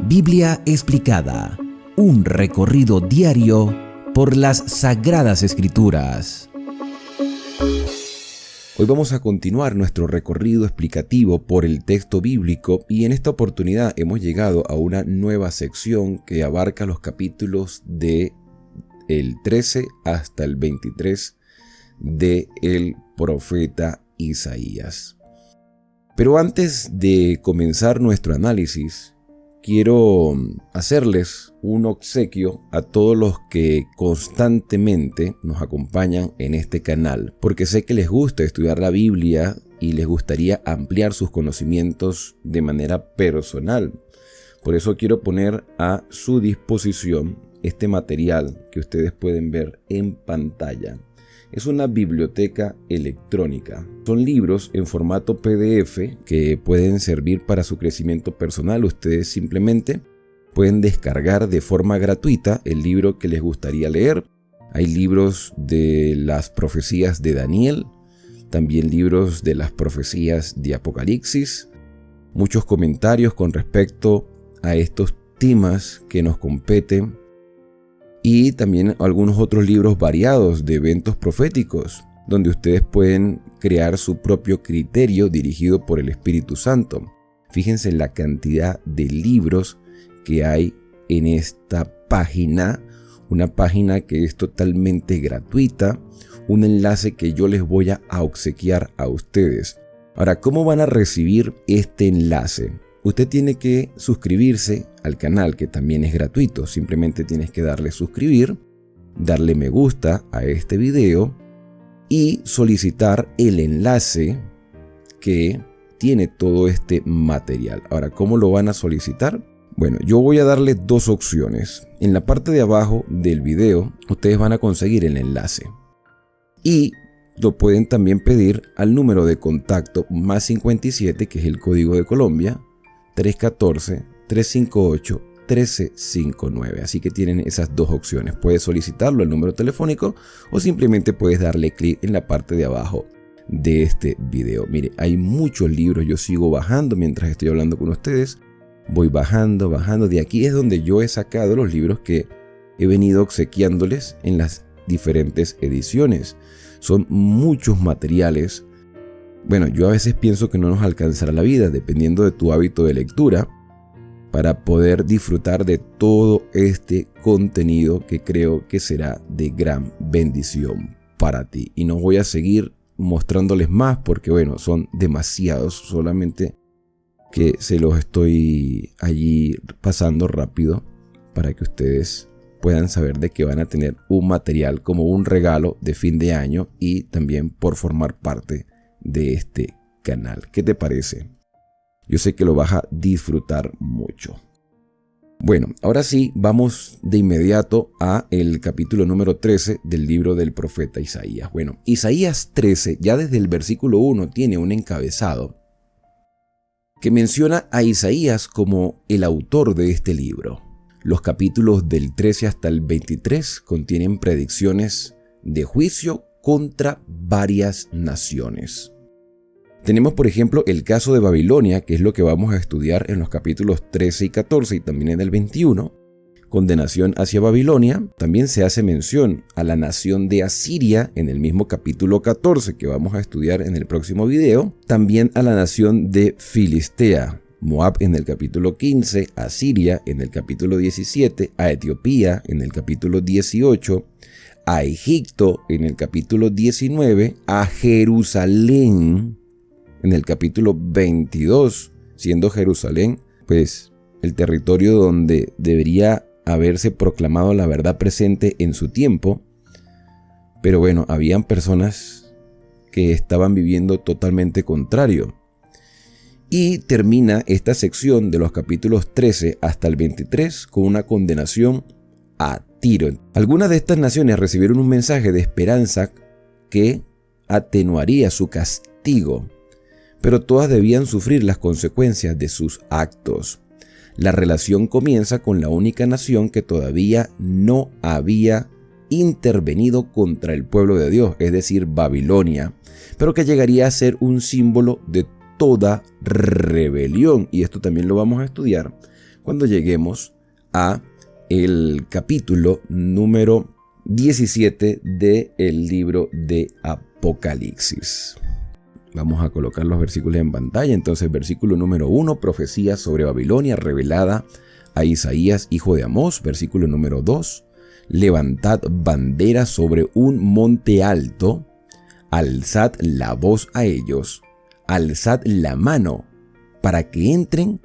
Biblia explicada, un recorrido diario por las Sagradas Escrituras. Hoy vamos a continuar nuestro recorrido explicativo por el texto bíblico y en esta oportunidad hemos llegado a una nueva sección que abarca los capítulos de el 13 hasta el 23 de el profeta Isaías. Pero antes de comenzar nuestro análisis, quiero hacerles un obsequio a todos los que constantemente nos acompañan en este canal, porque sé que les gusta estudiar la Biblia y les gustaría ampliar sus conocimientos de manera personal. Por eso quiero poner a su disposición este material que ustedes pueden ver en pantalla. Es una biblioteca electrónica. Son libros en formato PDF que pueden servir para su crecimiento personal. Ustedes simplemente pueden descargar de forma gratuita el libro que les gustaría leer. Hay libros de las profecías de Daniel, también libros de las profecías de Apocalipsis, muchos comentarios con respecto a estos temas que nos competen, y también algunos otros libros variados de eventos proféticos, donde ustedes pueden crear su propio criterio dirigido por el Espíritu Santo. Fíjense en la cantidad de libros que hay en esta página, una página que es totalmente gratuita, un enlace que yo les voy a obsequiar a ustedes. Ahora, ¿cómo van a recibir este enlace? Usted tiene que suscribirse al canal, que también es gratuito. Simplemente tienes que darle suscribir, darle me gusta a este video y solicitar el enlace que tiene todo este material. Ahora, ¿cómo lo van a solicitar? Bueno, yo voy a darle dos opciones. En la parte de abajo del video, ustedes van a conseguir el enlace. Y lo pueden también pedir al número de contacto más 57, que es el código de Colombia, 314-358-1359. Así que tienen esas dos opciones. Puedes solicitarlo al número telefónico o simplemente puedes darle clic en la parte de abajo de este video. Mire, hay muchos libros. Yo sigo bajando mientras estoy hablando con ustedes. Voy bajando. De aquí es donde yo he sacado los libros que he venido obsequiándoles en las diferentes ediciones. Son muchos materiales. Bueno, yo a veces pienso que no nos alcanzará la vida, dependiendo de tu hábito de lectura, para poder disfrutar de todo este contenido que creo que será de gran bendición para ti. Y no voy a seguir mostrándoles más porque, bueno, son demasiados, solamente que se los estoy allí pasando rápido para que ustedes puedan saber de que van a tener un material como un regalo de fin de año y también por formar parte de este canal. ¿Qué te parece? Yo sé que lo vas a disfrutar mucho. Bueno, ahora sí, vamos de inmediato a el capítulo número 13 del libro del profeta Isaías. Bueno, Isaías 13, ya desde el versículo 1, tiene un encabezado que menciona a Isaías como el autor de este libro. Los capítulos del 13 hasta el 23 contienen predicciones de juicio contra varias naciones. Tenemos, por ejemplo, el caso de Babilonia, que es lo que vamos a estudiar en los capítulos 13 y 14 y también en el 21. Condenación hacia Babilonia. También se hace mención a la nación de Asiria en el mismo capítulo 14 que vamos a estudiar en el próximo video. También a la nación de Filistea, Moab en el capítulo 15, a Siria en el capítulo 17, a Etiopía en el capítulo 18, a Egipto en el capítulo 19, a Jerusalén en el capítulo 22, siendo Jerusalén pues el territorio donde debería haberse proclamado la verdad presente en su tiempo. Pero bueno, habían personas que estaban viviendo totalmente contrario. Y termina esta sección de los capítulos 13 hasta el 23 con una condenación a Tiro. Algunas de estas naciones recibieron un mensaje de esperanza que atenuaría su castigo, pero todas debían sufrir las consecuencias de sus actos. La relación comienza con la única nación que todavía no había intervenido contra el pueblo de Dios, es decir, Babilonia, pero que llegaría a ser un símbolo de toda rebelión. Y esto también lo vamos a estudiar cuando lleguemos a el capítulo número 17 del libro de Apocalipsis. Vamos a colocar los versículos en pantalla. Entonces, versículo número 1, profecía sobre Babilonia revelada a Isaías, hijo de Amós. Versículo número 2, levantad bandera sobre un monte alto, alzad la voz a ellos, alzad la mano para que entren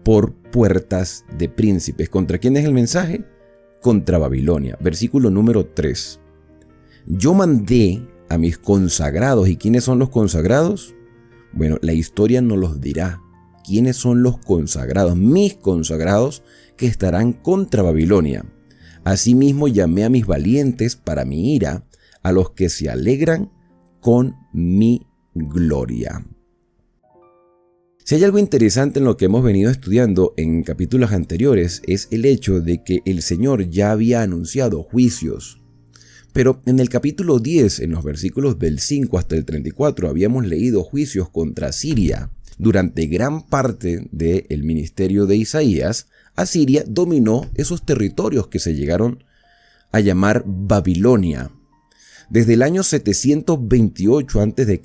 por puertas de príncipes. ¿Contra quién es el mensaje? Contra Babilonia. Versículo número 3. Yo mandé a mis consagrados. ¿Y quiénes son los consagrados? Bueno, la historia nos los dirá. ¿Quiénes son los consagrados? Mis consagrados que estarán contra Babilonia. Asimismo llamé a mis valientes para mi ira, a los que se alegran con mi gloria. Si hay algo interesante en lo que hemos venido estudiando en capítulos anteriores, es el hecho de que el Señor ya había anunciado juicios. Pero en el capítulo 10, en los versículos del 5 hasta el 34, habíamos leído juicios contra Siria. Durante gran parte del ministerio de Isaías, Asiria dominó esos territorios que se llegaron a llamar Babilonia. Desde el año 728 a.C.,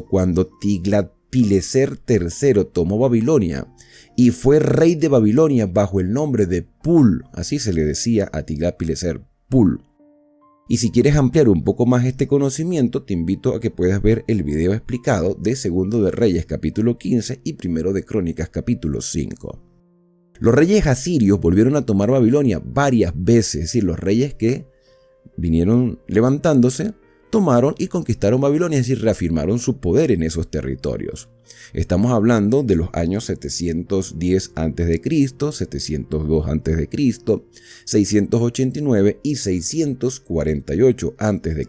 cuando Tiglat-Pileser III tomó Babilonia y fue rey de Babilonia bajo el nombre de Pul, así se le decía a Tiglat-Pileser, Pul. Y si quieres ampliar un poco más este conocimiento, te invito a que puedas ver el video explicado de Segundo de Reyes capítulo 15 y Primero de Crónicas capítulo 5. Los reyes asirios volvieron a tomar Babilonia varias veces, es decir, los reyes que vinieron levantándose, tomaron y conquistaron Babilonia, es decir, reafirmaron su poder en esos territorios. Estamos hablando de los años 710 a.C., 702 a.C., 689 y 648 a.C.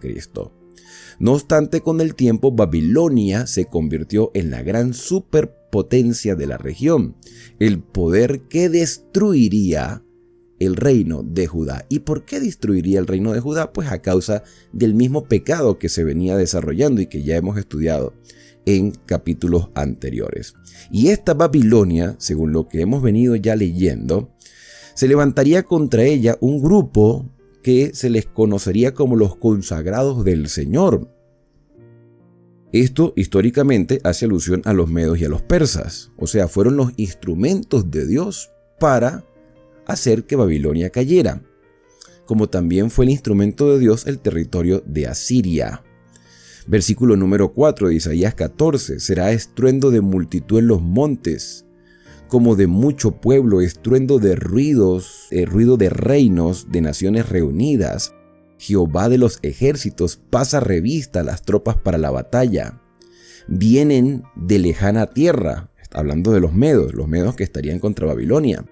No obstante, con el tiempo Babilonia se convirtió en la gran superpotencia de la región, el poder que destruiría el reino de Judá. ¿Y por qué destruiría el reino de Judá? Pues a causa del mismo pecado que se venía desarrollando y que ya hemos estudiado en capítulos anteriores. Y esta Babilonia, según lo que hemos venido ya leyendo, se levantaría contra ella un grupo que se les conocería como los consagrados del Señor. Esto históricamente hace alusión a los medos y a los persas, o sea, fueron los instrumentos de Dios para hacer que Babilonia cayera, como también fue el instrumento de Dios el territorio de Asiria. Versículo número 4 de Isaías 14, será estruendo de multitud en los montes, como de mucho pueblo, estruendo de ruidos, ruido de reinos, de naciones reunidas. Jehová de los ejércitos pasa revista a las tropas para la batalla. Vienen de lejana tierra, hablando de los medos que estarían contra Babilonia.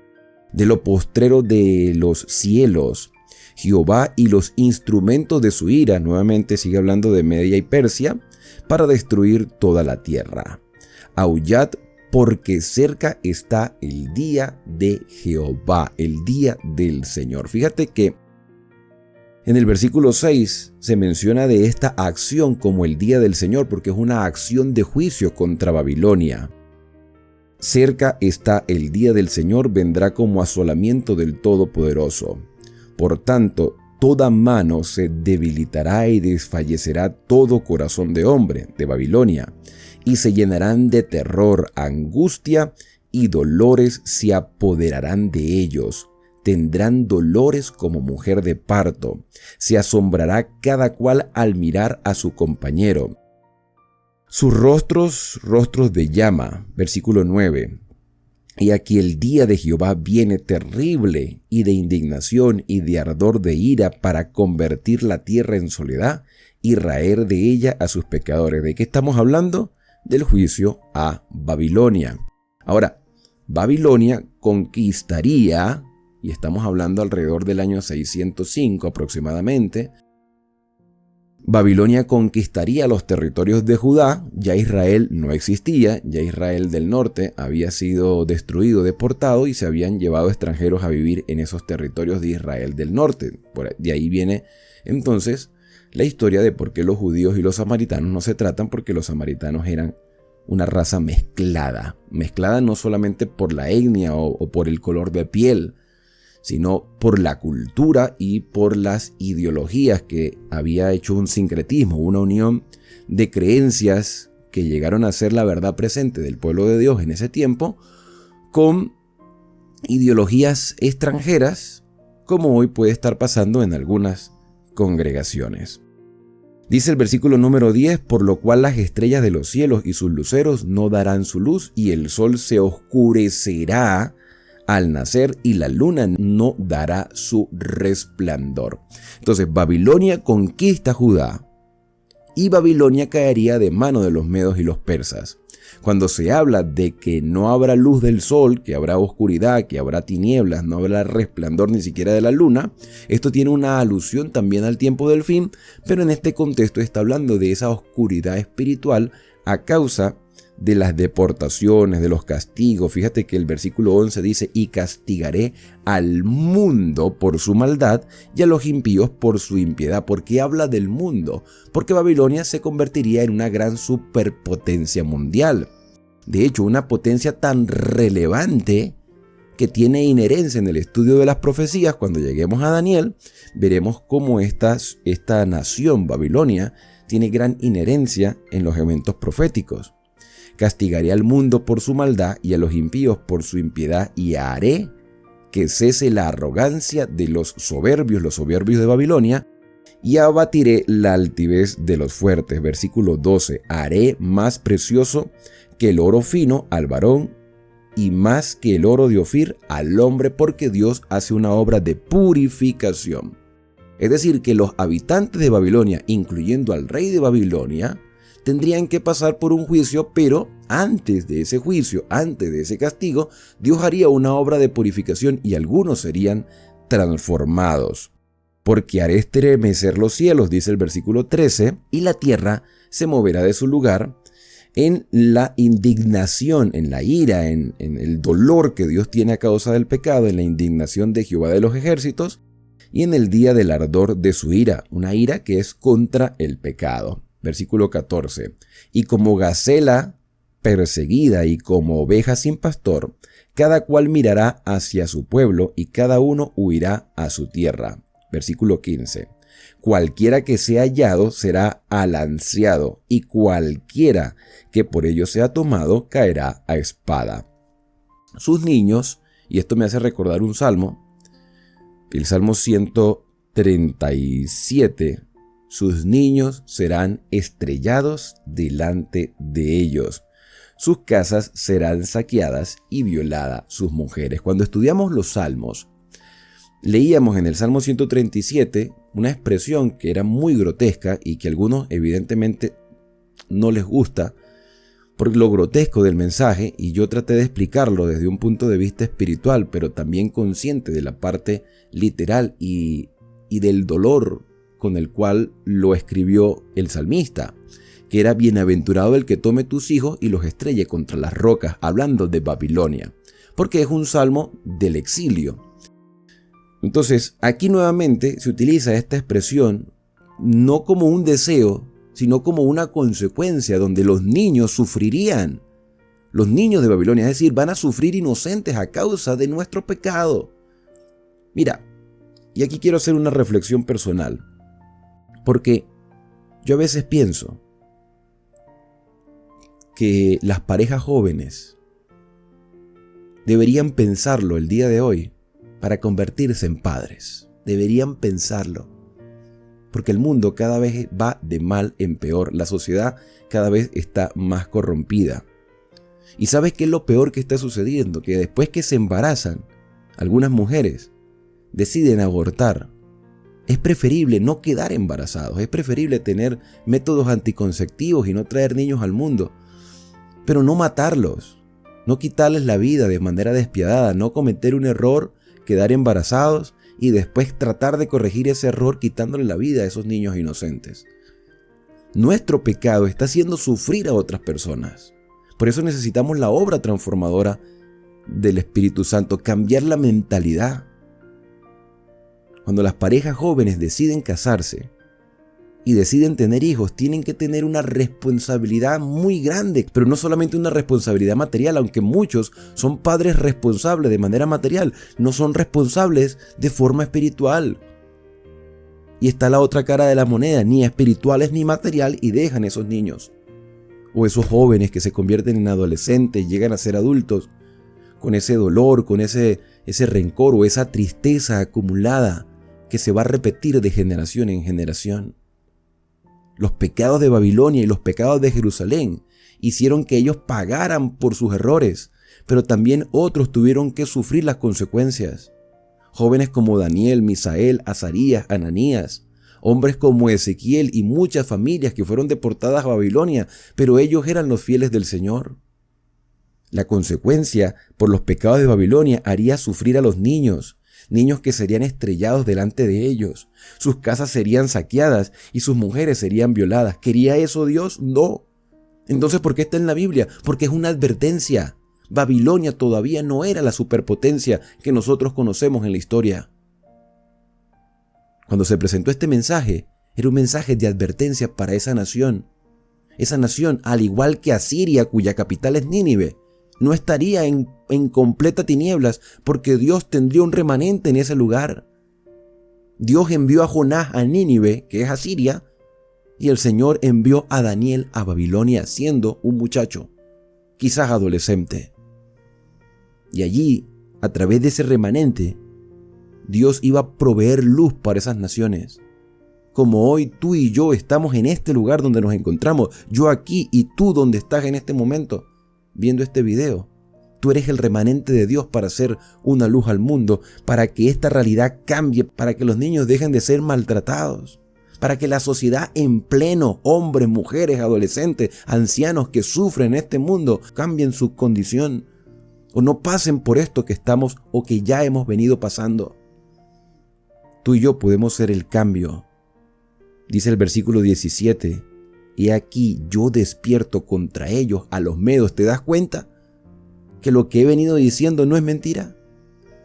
De lo postrero de los cielos, Jehová y los instrumentos de su ira, nuevamente sigue hablando de Media y Persia, para destruir toda la tierra. Aullad, porque cerca está el día de Jehová, el día del Señor. Fíjate que en el versículo 6 se menciona de esta acción como el día del Señor, porque es una acción de juicio contra Babilonia. Cerca está el día del Señor, vendrá como asolamiento del Todopoderoso. Por tanto, toda mano se debilitará y desfallecerá todo corazón de hombre de Babilonia, y se llenarán de terror, angustia y dolores se apoderarán de ellos. Tendrán dolores como mujer de parto. Se asombrará cada cual al mirar a su compañero. Sus rostros de llama. Versículo 9. Y aquí el día de Jehová viene terrible y de indignación y de ardor de ira para convertir la tierra en soledad y raer de ella a sus pecadores. ¿De qué estamos hablando? Del juicio a Babilonia. Ahora, Babilonia conquistaría, y estamos hablando alrededor del año 605 aproximadamente, Babilonia conquistaría los territorios de Judá. Ya Israel no existía, ya Israel del norte había sido destruido, deportado y se habían llevado extranjeros a vivir en esos territorios de Israel del norte. De ahí viene entonces la historia de por qué los judíos y los samaritanos no se tratan, porque los samaritanos eran una raza mezclada. Mezclada no solamente por la etnia o por el color de piel, sino por la cultura y por las ideologías, que había hecho un sincretismo, una unión de creencias que llegaron a ser la verdad presente del pueblo de Dios en ese tiempo, con ideologías extranjeras, como hoy puede estar pasando en algunas congregaciones. Dice el versículo número 10, por lo cual las estrellas de los cielos y sus luceros no darán su luz, y el sol se oscurecerá al nacer, y la luna no dará su resplandor. Entonces Babilonia conquista Judá, y Babilonia caería de mano de los medos y los persas. Cuando se habla de que no habrá luz del sol, que habrá oscuridad, que habrá tinieblas, no habrá resplandor ni siquiera de la luna, esto tiene una alusión también al tiempo del fin, pero en este contexto está hablando de esa oscuridad espiritual a causa de las deportaciones, de los castigos. Fíjate que el versículo 11 dice, y castigaré al mundo por su maldad y a los impíos por su impiedad. ¿Por qué habla del mundo? Porque Babilonia se convertiría en una gran superpotencia mundial. De hecho, una potencia tan relevante que tiene inherencia en el estudio de las profecías. Cuando lleguemos a Daniel, veremos cómo esta nación, Babilonia, tiene gran inherencia en los eventos proféticos. Castigaré al mundo por su maldad y a los impíos por su impiedad, y haré que cese la arrogancia de los soberbios de Babilonia, y abatiré la altivez de los fuertes. Versículo 12, haré más precioso que el oro fino al varón, y más que el oro de Ofir al hombre, porque Dios hace una obra de purificación. Es decir, que los habitantes de Babilonia, incluyendo al rey de Babilonia, tendrían que pasar por un juicio, pero antes de ese juicio, antes de ese castigo, Dios haría una obra de purificación y algunos serían transformados. Porque haré estremecer los cielos, dice el versículo 13, y la tierra se moverá de su lugar en la indignación, en la ira, en el dolor que Dios tiene a causa del pecado, en la indignación de Jehová de los ejércitos, y en el día del ardor de su ira, una ira que es contra el pecado. Versículo 14, y como gacela perseguida y como oveja sin pastor, cada cual mirará hacia su pueblo y cada uno huirá a su tierra. Versículo 15, cualquiera que sea hallado será alanceado, y cualquiera que por ello sea tomado caerá a espada. Sus niños, y esto me hace recordar un salmo, el Salmo 137, sus niños serán estrellados delante de ellos. Sus casas serán saqueadas y violadas sus mujeres. Cuando estudiamos los salmos, leíamos en el Salmo 137 una expresión que era muy grotesca y que a algunos evidentemente no les gusta por lo grotesco del mensaje, y yo traté de explicarlo desde un punto de vista espiritual, pero también consciente de la parte literal y del dolor con el cual lo escribió el salmista, que era bienaventurado el que tome tus hijos y los estrelle contra las rocas, hablando de Babilonia, porque es un salmo del exilio. Entonces, aquí nuevamente se utiliza esta expresión no como un deseo, sino como una consecuencia donde los niños sufrirían. Los niños de Babilonia, es decir, van a sufrir inocentes a causa de nuestro pecado. Mira, y aquí quiero hacer una reflexión personal, porque yo a veces pienso que las parejas jóvenes deberían pensarlo el día de hoy para convertirse en padres. Deberían pensarlo, porque el mundo cada vez va de mal en peor. La sociedad cada vez está más corrompida. ¿Y sabes qué es lo peor que está sucediendo? Que después que se embarazan, algunas mujeres deciden abortar. Es preferible no quedar embarazados, es preferible tener métodos anticonceptivos y no traer niños al mundo, pero no matarlos, no quitarles la vida de manera despiadada, no cometer un error, quedar embarazados y después tratar de corregir ese error quitándole la vida a esos niños inocentes. Nuestro pecado está haciendo sufrir a otras personas. Por eso necesitamos la obra transformadora del Espíritu Santo, cambiar la mentalidad. Cuando las parejas jóvenes deciden casarse, y deciden tener hijos, tienen que tener una responsabilidad muy grande, pero no solamente una responsabilidad material, aunque muchos son padres responsables de manera material, no son responsables de forma espiritual. Y está la otra cara de la moneda, ni espirituales ni material, y dejan esos niños. O esos jóvenes que se convierten en adolescentes, llegan a ser adultos, con ese dolor, con ese rencor o esa tristeza acumulada que se va a repetir de generación en generación. Los pecados de Babilonia y los pecados de Jerusalén hicieron que ellos pagaran por sus errores, pero también otros tuvieron que sufrir las consecuencias. Jóvenes como Daniel, Misael, Azarías, Ananías, hombres como Ezequiel y muchas familias que fueron deportadas a Babilonia, pero ellos eran los fieles del Señor. La consecuencia por los pecados de Babilonia haría sufrir a los niños que serían estrellados delante de ellos. Sus casas serían saqueadas y sus mujeres serían violadas. ¿Quería eso Dios? No. Entonces, ¿por qué está en la Biblia? Porque es una advertencia. Babilonia todavía no era la superpotencia que nosotros conocemos en la historia. Cuando se presentó este mensaje, era un mensaje de advertencia para esa nación. Esa nación, al igual que Asiria, cuya capital es Nínive, no estaría en completa tinieblas, porque Dios tendría un remanente en ese lugar. Dios envió a Jonás a Nínive, que es Asiria, y el Señor envió a Daniel a Babilonia siendo un muchacho, quizás adolescente. Y allí, a través de ese remanente, Dios iba a proveer luz para esas naciones. Como hoy tú y yo estamos en este lugar donde nos encontramos, yo aquí y tú donde estás en este momento, viendo este video. Tú eres el remanente de Dios para hacer una luz al mundo, para que esta realidad cambie, para que los niños dejen de ser maltratados, para que la sociedad en pleno, hombres, mujeres, adolescentes, ancianos que sufren en este mundo, cambien su condición o no pasen por esto que estamos o que ya hemos venido pasando. Tú y yo podemos ser el cambio. Dice el versículo 17, «He aquí yo despierto contra ellos a los medos». ¿Te das cuenta que lo que he venido diciendo no es mentira?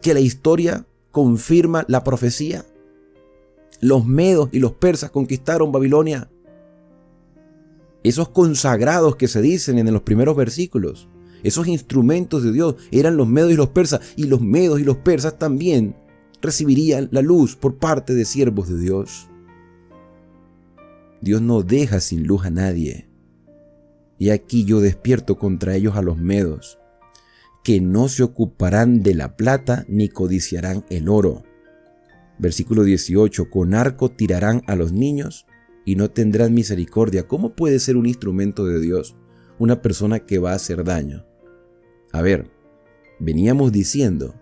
Que la historia confirma la profecía. Los medos y los persas conquistaron Babilonia. Esos consagrados que se dicen en los primeros versículos, esos instrumentos de Dios eran los medos y los persas, y los medos y los persas también recibirían la luz por parte de siervos de Dios. Dios no deja sin luz a nadie. Y aquí yo despierto contra ellos a los medos, que no se ocuparán de la plata ni codiciarán el oro. Versículo 18, con arco tirarán a los niños y no tendrán misericordia. ¿Cómo puede ser un instrumento de Dios una persona que va a hacer daño? A ver, veníamos diciendo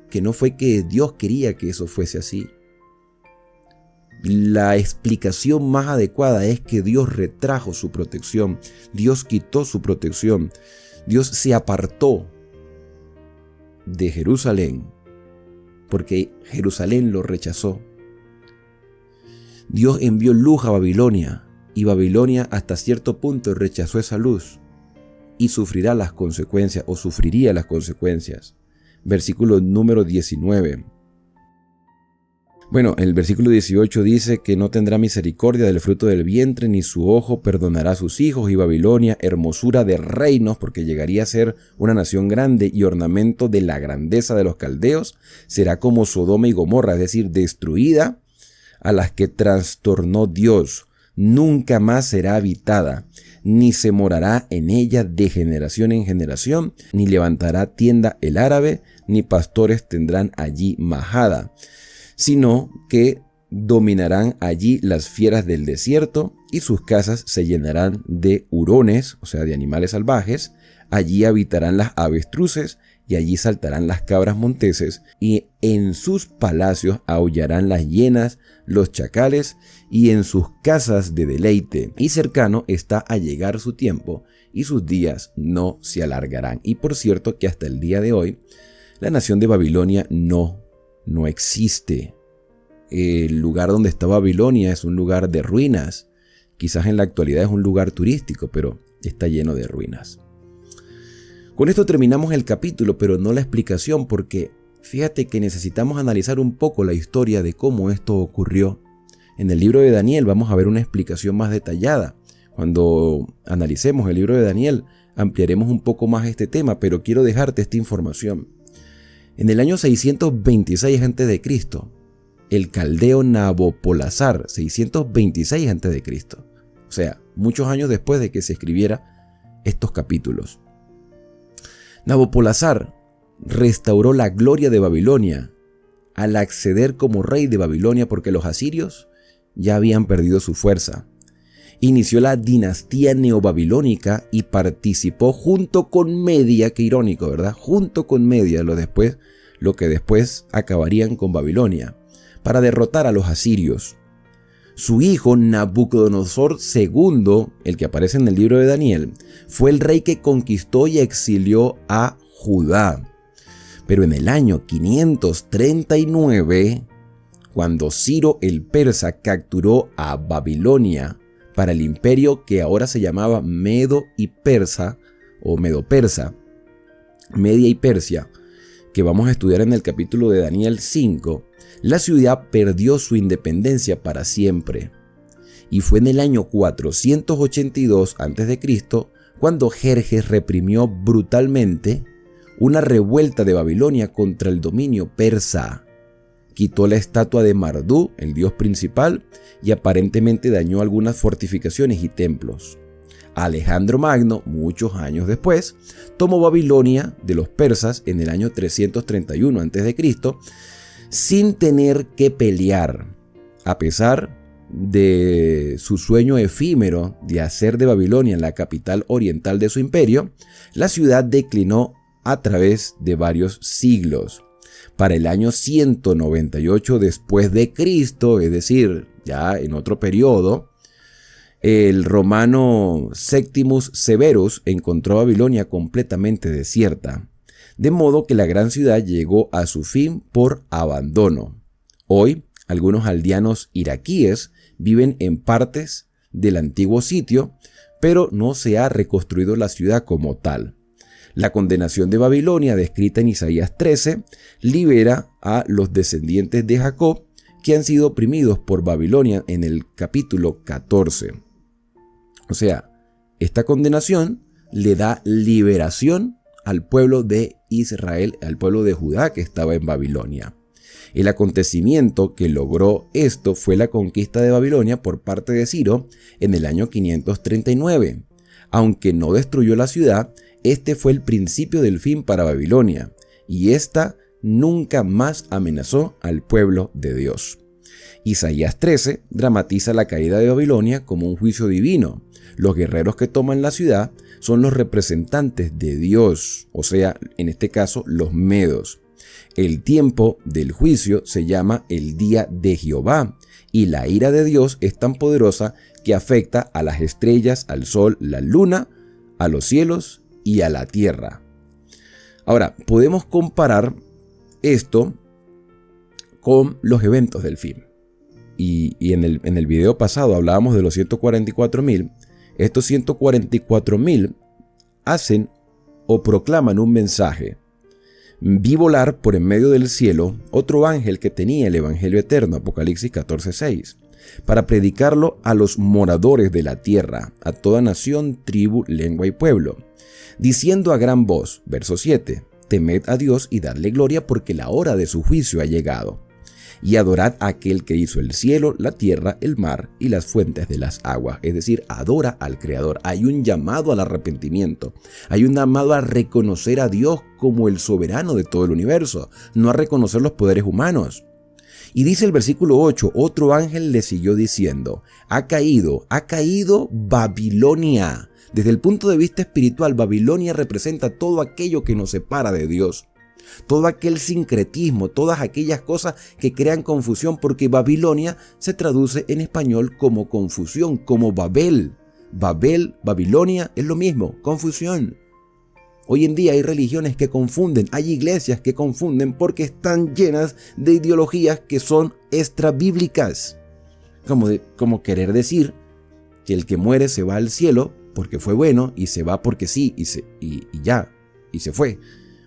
que no fue que Dios quería que eso fuese así. La explicación más adecuada es que Dios retrajo su protección, Dios quitó su protección, Dios se apartó de Jerusalén porque Jerusalén lo rechazó. Dios envió luz a Babilonia y Babilonia hasta cierto punto rechazó esa luz y sufrirá las consecuencias o sufriría las consecuencias. Versículo número 19. Bueno, el versículo 18 dice que no tendrá misericordia del fruto del vientre, ni su ojo perdonará a sus hijos, y Babilonia, hermosura de reinos, porque llegaría a ser una nación grande y ornamento de la grandeza de los caldeos, será como Sodoma y Gomorra, es decir, destruida, a las que trastornó Dios. Nunca más será habitada, ni se morará en ella de generación en generación, ni levantará tienda el árabe, ni pastores tendrán allí majada, sino que dominarán allí las fieras del desierto, y sus casas se llenarán de hurones, o sea, de animales salvajes. Allí habitarán las avestruces, y allí saltarán las cabras monteses, y en sus palacios aullarán las hienas, los chacales, y en sus casas de deleite. Y cercano está a llegar su tiempo, y sus días no se alargarán. Y por cierto que hasta el día de hoy, la nación de Babilonia no existe. El lugar donde está Babilonia es un lugar de ruinas. Quizás en la actualidad es un lugar turístico, pero está lleno de ruinas. Con esto terminamos el capítulo, pero no la explicación, porque fíjate que necesitamos analizar un poco la historia de cómo esto ocurrió. En el libro de Daniel vamos a ver una explicación más detallada. Cuando analicemos el libro de Daniel, ampliaremos un poco más este tema, pero quiero dejarte esta información. En el año 626 a.C., el caldeo Nabopolassar, 626 a.C., o sea, muchos años después de que se escribiera estos capítulos. Nabopolassar restauró la gloria de Babilonia al acceder como rey de Babilonia porque los asirios ya habían perdido su fuerza. Inició la dinastía neobabilónica y participó junto con Media, qué irónico, ¿verdad? Junto con Media, lo que después acabarían con Babilonia, para derrotar a los asirios. Su hijo Nabucodonosor II, el que aparece en el libro de Daniel, fue el rey que conquistó y exilió a Judá. Pero en el año 539, cuando Ciro el persa capturó a Babilonia para el imperio que ahora se llamaba Medo y Persa, o Medo-Persa, Media y Persia, que vamos a estudiar en el capítulo de Daniel 5, la ciudad perdió su independencia para siempre. Y fue en el año 482 a.C. cuando Jerjes reprimió brutalmente una revuelta de Babilonia contra el dominio persa. Quitó la estatua de Mardú, el dios principal, y aparentemente dañó algunas fortificaciones y templos. Alejandro Magno, muchos años después, tomó Babilonia de los persas en el año 331 a.C., sin tener que pelear, a pesar de su sueño efímero de hacer de Babilonia la capital oriental de su imperio. La ciudad declinó a través de varios siglos. Para el año 198 después de Cristo, es decir, ya en otro periodo, el romano Septimus Severus encontró Babilonia completamente desierta, de modo que la gran ciudad llegó a su fin por abandono. Hoy, algunos aldeanos iraquíes viven en partes del antiguo sitio, pero no se ha reconstruido la ciudad como tal. La condenación de Babilonia, descrita en Isaías 13, libera a los descendientes de Jacob que han sido oprimidos por Babilonia en el capítulo 14. O sea, esta condenación le da liberación al pueblo de Israel, al pueblo de Judá que estaba en Babilonia. El acontecimiento que logró esto fue la conquista de Babilonia por parte de Ciro en el año 539. Aunque no destruyó la ciudad, este fue el principio del fin para Babilonia, y ésta nunca más amenazó al pueblo de Dios. Isaías 13 dramatiza la caída de Babilonia como un juicio divino. Los guerreros que toman la ciudad son los representantes de Dios, o sea, en este caso, los medos. El tiempo del juicio se llama el día de Jehová, y la ira de Dios es tan poderosa que afecta a las estrellas, al sol, la luna, a los cielos y a la tierra. Ahora, podemos comparar esto con los eventos del fin. Y en el video pasado hablábamos de los 144.000. Estos 144.000 hacen o proclaman un mensaje. Vi volar por en medio del cielo otro ángel que tenía el evangelio eterno, Apocalipsis 14:6, para predicarlo a los moradores de la tierra, a toda nación, tribu, lengua y pueblo, diciendo a gran voz, verso 7, temed a Dios y dadle gloria porque la hora de su juicio ha llegado. Y adorad a aquel que hizo el cielo, la tierra, el mar y las fuentes de las aguas. Es decir, adora al Creador. Hay un llamado al arrepentimiento. Hay un llamado a reconocer a Dios como el soberano de todo el universo, no a reconocer los poderes humanos. Y dice el versículo 8, otro ángel le siguió diciendo, ha caído Babilonia. Desde el punto de vista espiritual, Babilonia representa todo aquello que nos separa de Dios. Todo aquel sincretismo, todas aquellas cosas que crean confusión, porque Babilonia se traduce en español como confusión, como Babel. Babel, Babilonia es lo mismo, confusión. Hoy en día hay religiones que confunden, hay iglesias que confunden porque están llenas de ideologías que son extrabíblicas. Como querer decir que el que muere se va al cielo porque fue bueno y se va porque sí y se fue.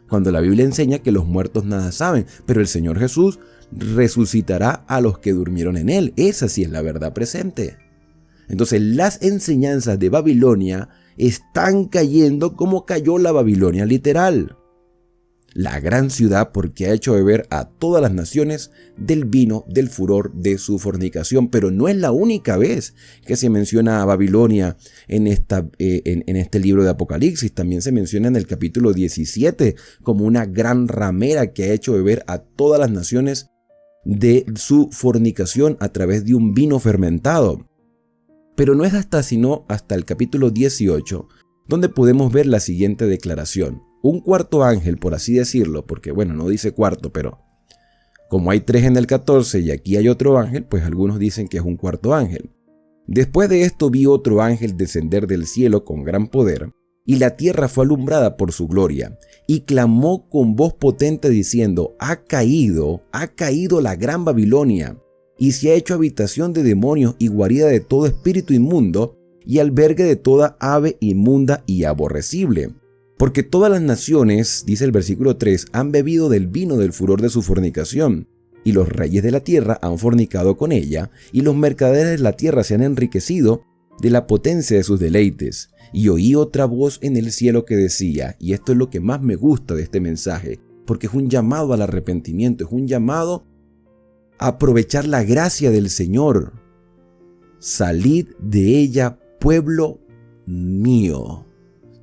Cuando la Biblia enseña que los muertos nada saben, pero el Señor Jesús resucitará a los que durmieron en él. Esa sí es la verdad presente. Entonces las enseñanzas de Babilonia están cayendo como cayó la Babilonia literal. La gran ciudad, porque ha hecho beber a todas las naciones del vino del furor de su fornicación. Pero no es la única vez que se menciona a Babilonia en este libro de Apocalipsis. También se menciona en el capítulo 17 como una gran ramera que ha hecho beber a todas las naciones de su fornicación a través de un vino fermentado. Pero no es sino hasta el capítulo 18 donde podemos ver la siguiente declaración. Un cuarto ángel, por así decirlo, porque bueno, no dice cuarto, pero como hay 3 en el 14 y aquí hay otro ángel, pues algunos dicen que es un cuarto ángel. Después de esto vi otro ángel descender del cielo con gran poder, y la tierra fue alumbrada por su gloria, y clamó con voz potente diciendo, ha caído la gran Babilonia, y se ha hecho habitación de demonios y guarida de todo espíritu inmundo, y albergue de toda ave inmunda y aborrecible. Porque todas las naciones, dice el versículo 3, han bebido del vino del furor de su fornicación, y los reyes de la tierra han fornicado con ella, y los mercaderes de la tierra se han enriquecido de la potencia de sus deleites. Y oí otra voz en el cielo que decía, y esto es lo que más me gusta de este mensaje, porque es un llamado al arrepentimiento, es un llamado a aprovechar la gracia del Señor. Salid de ella, pueblo mío.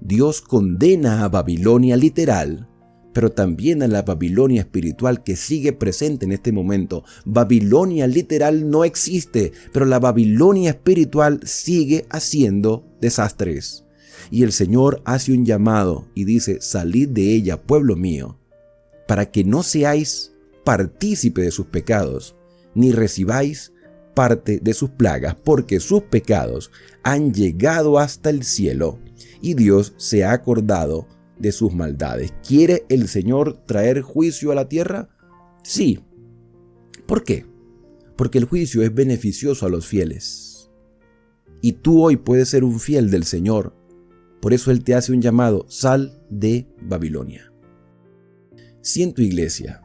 Dios condena a Babilonia literal, pero también a la Babilonia espiritual que sigue presente en este momento. Babilonia literal no existe, pero la Babilonia espiritual sigue haciendo desastres. Y el Señor hace un llamado y dice, salid de ella, pueblo mío, para que no seáis partícipe de sus pecados, ni recibáis parte de sus plagas, porque sus pecados han llegado hasta el cielo, y Dios se ha acordado de sus maldades. ¿Quiere el Señor traer juicio a la tierra? Sí. ¿Por qué? Porque el juicio es beneficioso a los fieles. Y tú hoy puedes ser un fiel del Señor. Por eso Él te hace un llamado, sal de Babilonia. Si en tu iglesia,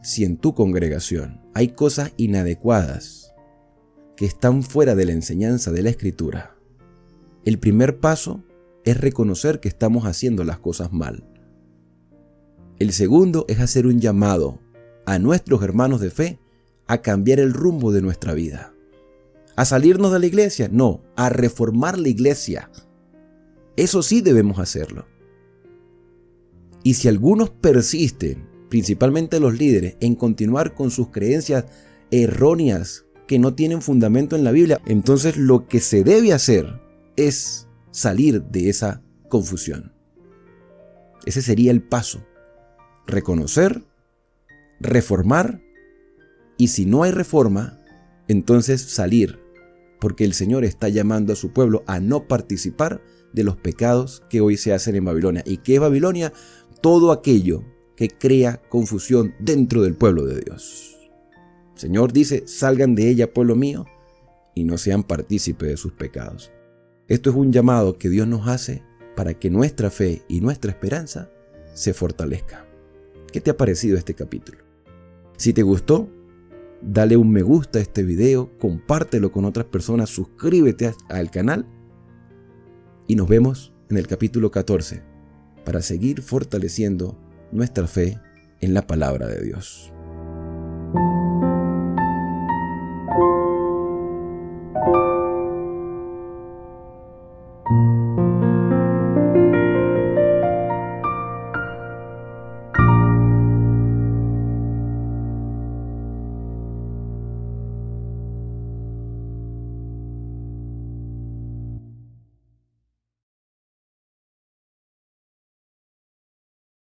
si en tu congregación hay cosas inadecuadas que están fuera de la enseñanza de la Escritura, el primer paso es reconocer que estamos haciendo las cosas mal. El segundo es hacer un llamado a nuestros hermanos de fe a cambiar el rumbo de nuestra vida. ¿A salirnos de la iglesia? No, a reformar la iglesia. Eso sí debemos hacerlo. Y si algunos persisten, principalmente los líderes, en continuar con sus creencias erróneas que no tienen fundamento en la Biblia, entonces lo que se debe hacer es salir de esa confusión. Ese sería el paso. Reconocer, reformar, y si no hay reforma, entonces salir, porque el Señor está llamando a su pueblo a no participar de los pecados que hoy se hacen en Babilonia. ¿Y qué es Babilonia? Todo aquello que crea confusión dentro del pueblo de Dios. El Señor dice, salgan de ella, pueblo mío, y no sean partícipes de sus pecados. Esto es un llamado que Dios nos hace para que nuestra fe y nuestra esperanza se fortalezca. ¿Qué te ha parecido este capítulo? Si te gustó, dale un me gusta a este video, compártelo con otras personas, suscríbete al canal y nos vemos en el capítulo 14 para seguir fortaleciendo nuestra fe en la palabra de Dios.